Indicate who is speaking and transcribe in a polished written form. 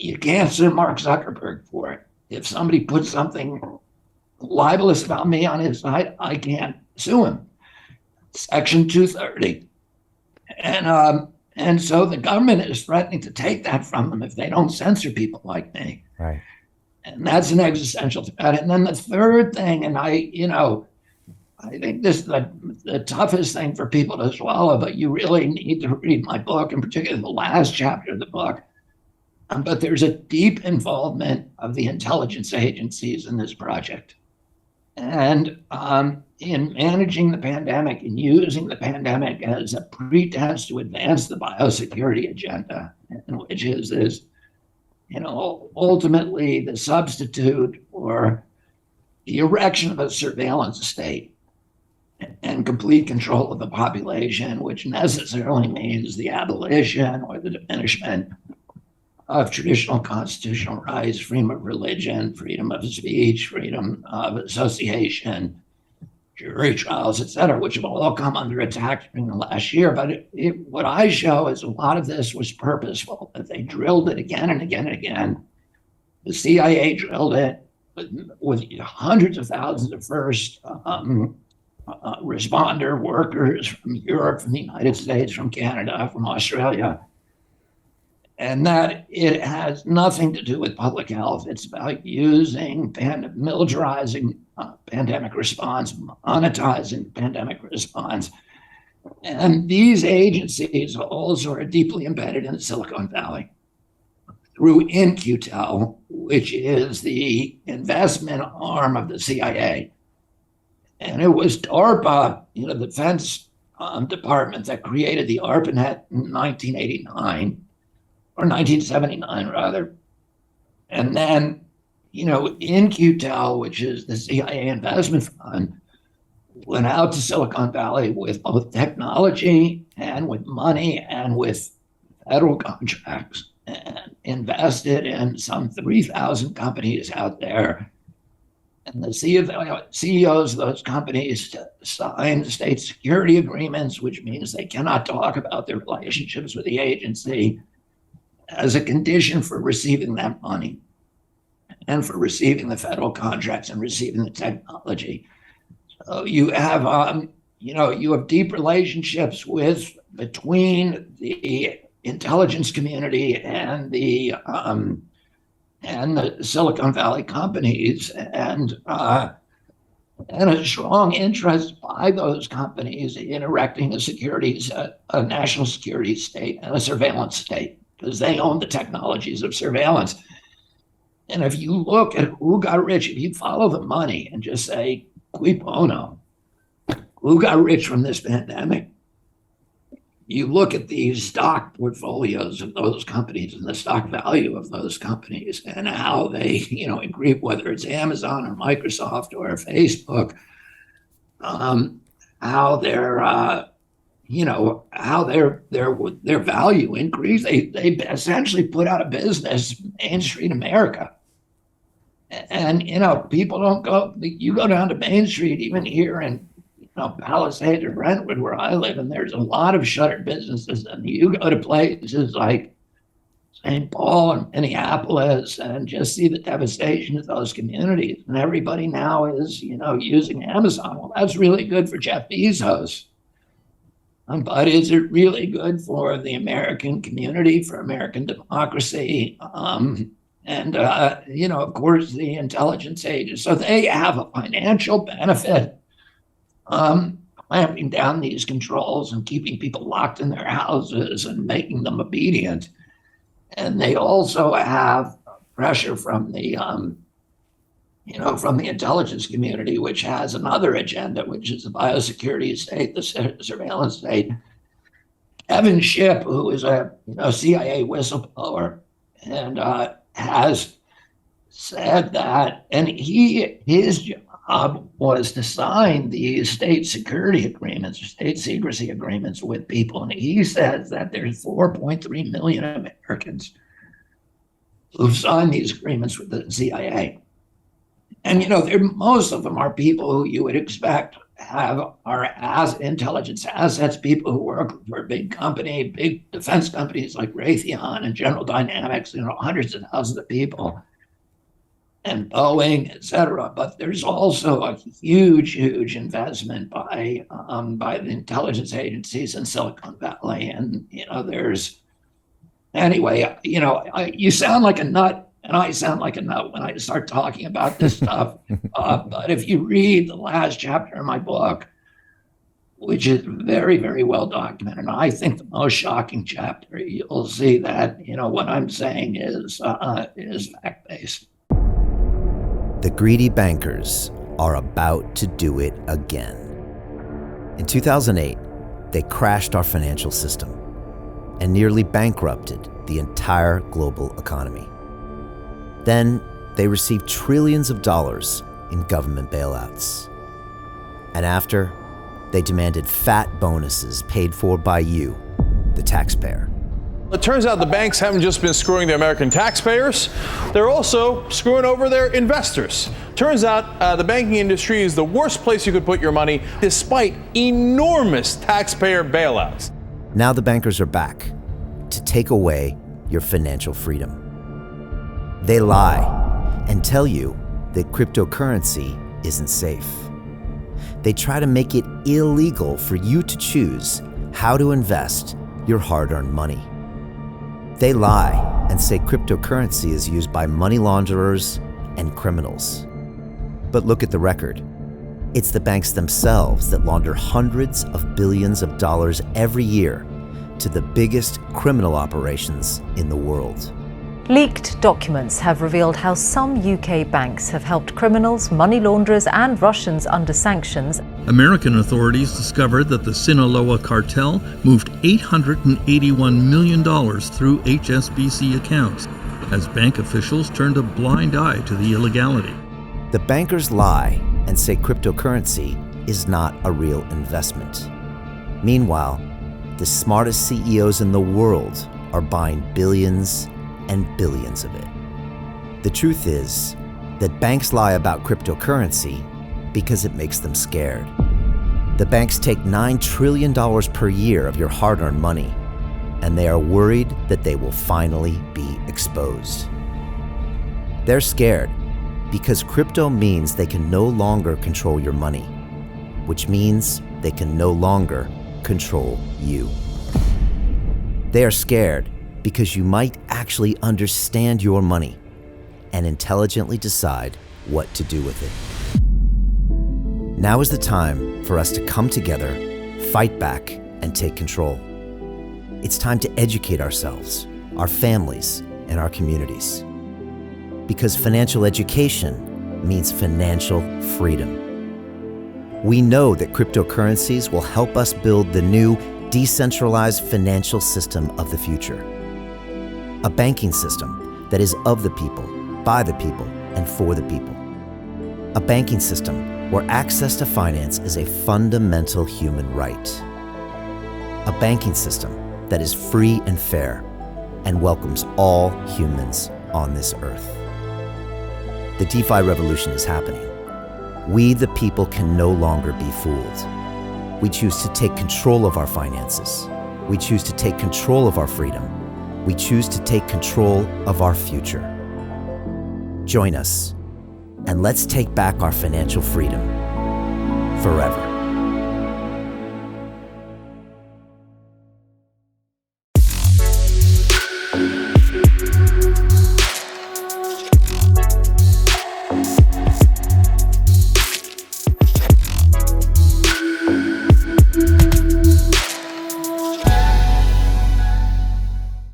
Speaker 1: you can't sue Mark Zuckerberg for it. If somebody puts something libelous about me on his site, I can't sue him. Section 230. And so the government is threatening to take that from them if they don't censor people like me.
Speaker 2: Right.
Speaker 1: And that's an existential threat. And then the third thing, and I think this is the toughest thing for people to swallow, but you really need to read my book, in particular the last chapter of the book. But there's a deep involvement of the intelligence agencies in this project. And in managing the pandemic and using the pandemic as a pretext to advance the biosecurity agenda, which is this, ultimately the substitute for the erection of a surveillance state and complete control of the population, which necessarily means the abolition or the diminishment of traditional constitutional rights, freedom of religion, freedom of speech, freedom of association, jury trials, et cetera, which have all come under attack during the last year. But what I show is a lot of this was purposeful, that they drilled it again and again and again. The CIA drilled it with hundreds of thousands of first responder workers from Europe, from the United States, from Canada, from Australia. And that it has nothing to do with public health. It's about using, militarizing pandemic response, monetizing pandemic response. And these agencies also are deeply embedded in Silicon Valley through In-Q-Tel, which is the investment arm of the CIA. And it was DARPA, the Defense Department, that created the ARPANET in 1989. Or 1979, rather. And then, In-Q-Tel, which is the CIA investment fund, went out to Silicon Valley with both technology and with money and with federal contracts and invested in some 3,000 companies out there. And the CEOs of those companies signed state security agreements, which means they cannot talk about their relationships with the agency, as a condition for receiving that money and for receiving the federal contracts and receiving the technology. So you have, you have deep relationships between the intelligence community and the Silicon Valley companies, and a strong interest by those companies in erecting a national security state and a surveillance state, because they own the technologies of surveillance. And if you look at who got rich, if you follow the money and just say, cui bono, who got rich from this pandemic, you look at these stock portfolios of those companies and the stock value of those companies and how they, agree, whether it's Amazon or Microsoft or Facebook, how they're, how their value increased. They essentially put out of business Main Street America. And, people don't go, you go down to Main Street, even here in, Palisades or Brentwood, where I live, and there's a lot of shuttered businesses. And you go to places like St. Paul and Minneapolis and just see the devastation of those communities. And everybody now is, using Amazon. Well, that's really good for Jeff Bezos. But is it really good for the American community, for American democracy? Of course, the intelligence agencies. So they have a financial benefit clamping down these controls and keeping people locked in their houses and making them obedient. And they also have pressure from the, from the intelligence community, which has another agenda, which is the biosecurity state, the surveillance state. Kevin Shipp, who is a CIA whistleblower, and has said that, and his job was to sign these state security agreements, state secrecy agreements with people, and he says that there's 4.3 million Americans who've signed these agreements with the CIA. And, most of them are people who you would expect are as intelligence assets, people who work for a big company, big defense companies like Raytheon and General Dynamics, hundreds of thousands of people, and Boeing, et cetera. But there's also a huge, huge investment by the intelligence agencies in Silicon Valley. And, you sound like a nut, and I sound like a nut when I start talking about this stuff. But if you read the last chapter of my book, which is very, very well documented, and I think the most shocking chapter, you'll see that, what I'm saying is fact-based.
Speaker 2: The greedy bankers are about to do it again. In 2008, they crashed our financial system and nearly bankrupted the entire global economy. Then they received trillions of dollars in government bailouts. And after, they demanded fat bonuses paid for by you, the taxpayer.
Speaker 3: It turns out the banks haven't just been screwing the American taxpayers, they're also screwing over their investors. Turns out the banking industry is the worst place you could put your money, despite enormous taxpayer bailouts.
Speaker 2: Now the bankers are back to take away your financial freedom. They lie and tell you that cryptocurrency isn't safe. They try to make it illegal for you to choose how to invest your hard-earned money. They lie and say cryptocurrency is used by money launderers and criminals. But look at the record. It's the banks themselves that launder hundreds of billions of dollars every year to the biggest criminal operations in the world.
Speaker 4: Leaked documents have revealed how some UK banks have helped criminals, money launderers and Russians under sanctions.
Speaker 5: American authorities discovered that the Sinaloa cartel moved $881 million through HSBC accounts as bank officials turned a blind eye to the illegality.
Speaker 2: The bankers lie and say cryptocurrency is not a real investment. Meanwhile, the smartest CEOs in the world are buying billions and billions of it. The truth is that banks lie about cryptocurrency because it makes them scared. The banks take $9 trillion per year of your hard-earned money, and they are worried that they will finally be exposed. They're scared because crypto means they can no longer control your money, which means they can no longer control you. They are scared because you might actually understand your money and intelligently decide what to do with it. Now is the time for us to come together, fight back, and take control. It's time to educate ourselves, our families, and our communities. Because financial education means financial freedom. We know that cryptocurrencies will help us build the new decentralized financial system of the future. A banking system that is of the people, by the people, and for the people. A banking system where access to finance is a fundamental human right. A banking system that is free and fair and welcomes all humans on this earth. The DeFi revolution is happening. We, the people, can no longer be fooled. We choose to take control of our finances. We choose to take control of our freedom. We choose to take control of our future. Join us, and let's take back our financial freedom forever.